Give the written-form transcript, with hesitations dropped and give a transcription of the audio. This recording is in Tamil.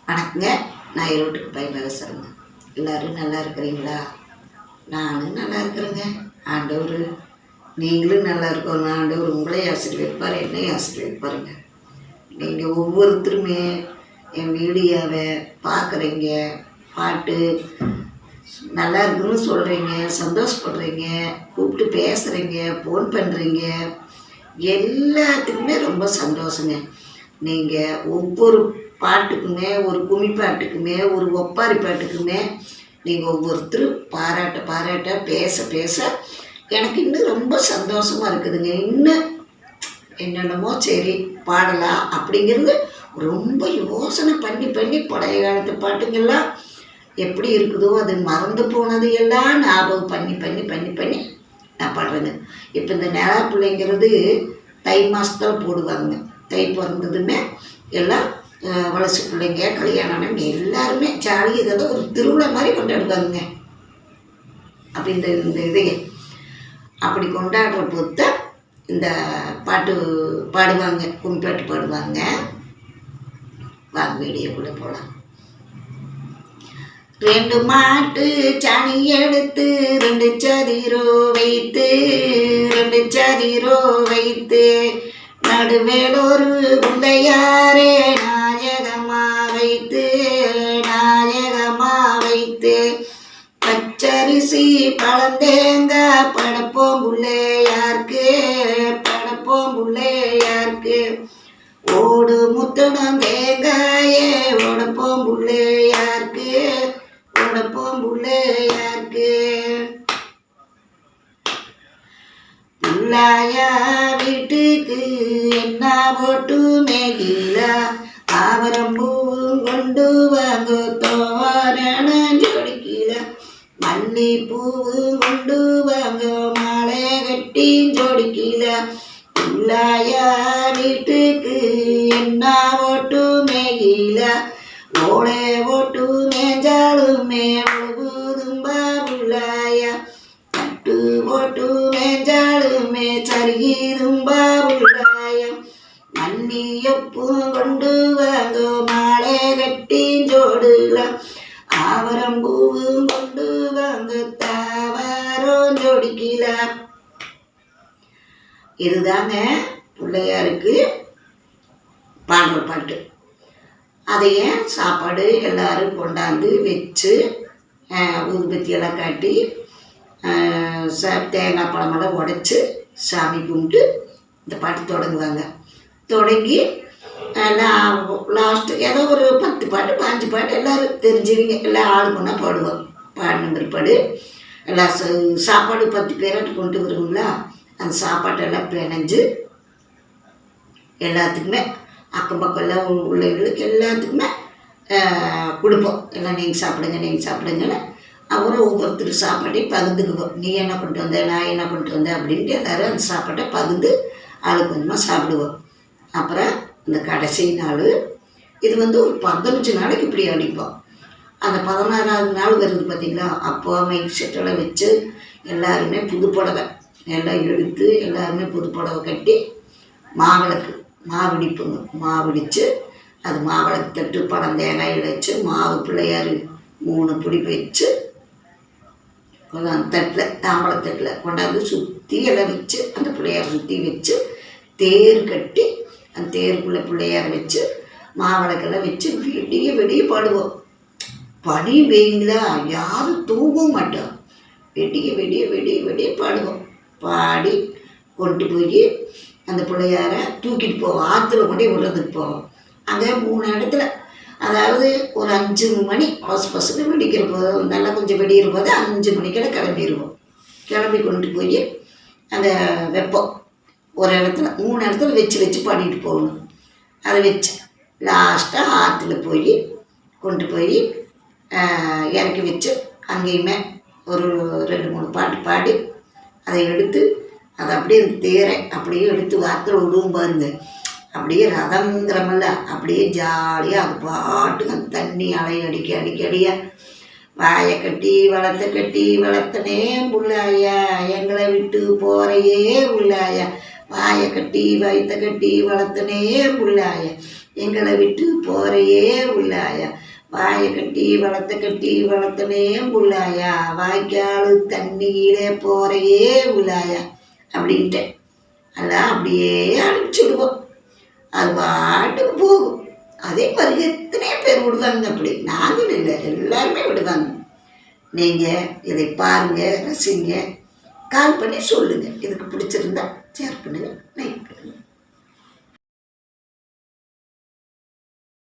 வணக்கங்க. நான் ஈரோட்டுக்கு போய் பேசுகிறேங்க. எல்லோரும் நல்லா இருக்கிறீங்களா? நானும் நல்லா இருக்கிறேங்க. ஆண்டவர் நீங்களும் நல்லா இருக்கணும். ஆண்டவர் உங்களையும் ஆசீர்வதிப்பார், என்னையும் ஆசீர்வதிப்பாருங்க. நீங்கள் ஒவ்வொருத்தருமே என் வீடியோவை பார்க்குறீங்க, பாட்டு நல்லா இருக்குன்னு சொல்கிறீங்க, சந்தோஷப்படுறீங்க, கூப்பிட்டு பேசுகிறீங்க, ஃபோன் பண்ணுறீங்க, எல்லாத்துக்குமே ரொம்ப சந்தோஷங்க. நீங்கள் ஒவ்வொரு பாட்டுக்குமே, ஒரு கும்மி பாட்டுக்குமே, ஒரு ஒப்பாரி பாட்டுக்குமே நீங்கள் ஒவ்வொருத்தரும் பாராட்ட பேச எனக்கு இன்னும் ரொம்ப சந்தோஷமாக இருக்குதுங்க. இன்னும் என்னென்னமோ சரி பாடலாம் அப்படிங்கிறது ரொம்ப யோசனை பண்ணி பழைய காலத்து பாட்டுங்கள்லாம் எப்படி இருக்குதோ அது மறந்து போனது எல்லாம் ஞாபகம் பண்ணி நான் பாடுறேங்க. இப்போ இந்த நிலா பிள்ளைங்கிறது தை மாதத்தில் போடுவாங்க. தை பிறந்ததுமே எல்லாம் வளர்ச்சி பிள்ளைங்க, கல்யாணம் எல்லாருமே ஜாலி இதை ஒரு திருவிழா மாதிரி கொண்டாடுவாங்க. அப்படி இந்த இதையே அப்படி கொண்டாடுற போது இந்த பாட்டு பாடுவாங்க, கும்பாட்டு பாடுவாங்க. வாங்க வீடியோக்குள்ளே போகலாம். 2 மாட்டு சாணி எடுத்து 2 சதிரோ வைத்து நடுவேல் ஒரு பிள்ளையாரே நாயகமா வைத்து பச்சரிசி பழந்தேங்க படப்போம் பிள்ளையார்க்கு ஓடு முத்தனம் தேங்காயே உடப்போம் பிள்ளையார்க்கு பிள்ளையா வீட்டுக்கு என்ன போட்டு மேகில ஆவரம் பூவும் கொண்டு வாங்க தோரணம் ஜோடிக்கல மல்லி பூவும் கொண்டு வாங்க மாலை கட்டி ஜோடிக்கல பிள்ளையா வீட்டுக்கு என்ன போட்டு மேகில ஓடே ஓட்டு மேஞ்சாலுமே ஒழுகுதும்பா பிள்ளையா கட்டு போட்டு மேஞ்சாலுமே சருகிதும்பா பிள்ளையா மண்ணி ஒப்பும் கொண்டு வாங்க மாலை கட்டி ஜோடுலாம் ஆவரம் பூவும் கொண்டு வாங்க தாவாரம் ஜோடிக்கலாம். இதுதாங்க பிள்ளையாருக்கு பாடுற பாட்டு. அதையே சாப்பாடு எல்லோரும் கொண்டாந்து வச்சு ஊதுபத்தியெல்லாம் காட்டி தேங்காய் பழமெல்லாம் உடைச்சி சாமி கும்பிட்டு இந்த பாட்டு தொடங்குவாங்க. தொடங்கி லாஸ்ட்டு ஏதோ ஒரு 10 பாட்டு 5 பாட்டு எல்லோரும் தெரிஞ்சுவிங்க, எல்லாம் ஆளுக்குன்னா பாடுவோம். பாடின பிற்பாடு எல்லாம் சாப்பாடு 10 பேராட்டு கொண்டு வருவீங்களா, அந்த சாப்பாட்டெல்லாம் பிணைஞ்சு எல்லாத்துக்குமே அக்கம் பக்கம் எல்லாம் உள்ளவங்களுக்கு எல்லாத்துக்குமே கொடுப்போம். எல்லாம் நீங்கள் சாப்பிடுங்கன்னு அப்புறம் ஒவ்வொருத்தர் சாப்பாட்டையும் பகிர்ந்துக்குவோம். நீ என்ன கொண்டு வந்த, நான் என்ன கொண்டு வந்தேன் அப்படின்ட்டு எல்லோரும் அந்த சாப்பாட்டை பகிர்ந்து ஆளுக்கு கொஞ்சமாக சாப்பிடுவோம். அப்புறம் இந்த கடைசி நாள் இது ஒரு 15 நாளைக்கு இப்படி அடிப்போம். அந்த 16ஆவது நாள் வருது பார்த்திங்களா, அப்போ மைக் செட்டெல்லாம் வச்சு எல்லாருமே புது புடவை எல்லாம் எடுத்து எல்லாருமே புது புடவை கட்டி மாவிடிப்புங்க. மாவிடித்து அது மாவிளக்கு தட்டு பழம் தேங்காயில் வச்சு மாவு பிள்ளையார் 3 பிடி வச்சு தட்டில் தாம்பழத்தட்டில் கொண்டாந்து சுற்றி எல்லாம் வச்சு அந்த பிள்ளையார் சுற்றி வச்சு தேர் கட்டி அந்த தேருக்குள்ளே பிள்ளையார் வச்சு மாவிளக்கெல்லாம் வச்சு விடிய பாடுவோம். பனி பெய்யுங்களா, யாரும் தூங்கவும் மாட்டோம். விடிய பாடுவோம். பாடி கொண்டு போய் அந்த பிள்ளையாரை தூக்கிட்டு போவோம். ஆற்றுல கொண்டே விடுறதுக்கு போவோம். அங்கே 3 இடத்துல, அதாவது ஒரு 5 மணி பசுன்னு வெடிக்கிற போது, நல்லா கொஞ்சம் வெடிக்கிற போது 5 மணிக்கெல்லாம் கிளம்பிடுவோம். கிளம்பி கொண்டு போய் அந்த வைப்போம். ஒரு இடத்துல 3 இடத்துல வச்சு பாடிட்டு போகணும். அதை வச்சு லாஸ்ட்டாக ஆற்றுல போய் கொண்டு போய் இறக்கி வச்சு அங்கேயுமே ஒரு 2-3 பாட்டு பாடி அதை எடுத்து அதை அப்படியே அந்த தேரை அப்படியே எடுத்து வாத்தில் விடுவோம் பாருங்க. அப்படியே ரதங்கிறமல்ல அப்படியே ஜாலியாக அது பாட்டுக்கு அந்த தண்ணி அலை அடிக்க வாயை கட்டி வளர்த்தனே புள்ளாயா, எங்களை விட்டு போறையே புள்ளாயா, வாயை கட்டி வயிற்ற கட்டி வளர்த்தனே புள்ளாயா, எங்களை விட்டு போறையே உள்ளாயா, வாயை கட்டி வளர்த்தனே உள்ளாயா, வாய்க்கால் தண்ணியிலே போறையே உள்ளாயா அப்படின்ட்டு அதான் அப்படியே அனுப்பிச்சுடுவோம். அது பாட்டுக்கு போகும். அதே மாதிரி எத்தனையோ பேர் விடுவாங்க. அப்படி நாங்கள் இல்லை, எல்லாருமே விடுவாங்க. நீங்கள் இதை பாருங்கள், ரசிங்க, கால் பண்ணி சொல்லுங்கள். இதுக்கு பிடிச்சிருந்தா ஷேர் பண்ணுங்கள், லைக் பண்ணுங்கள்.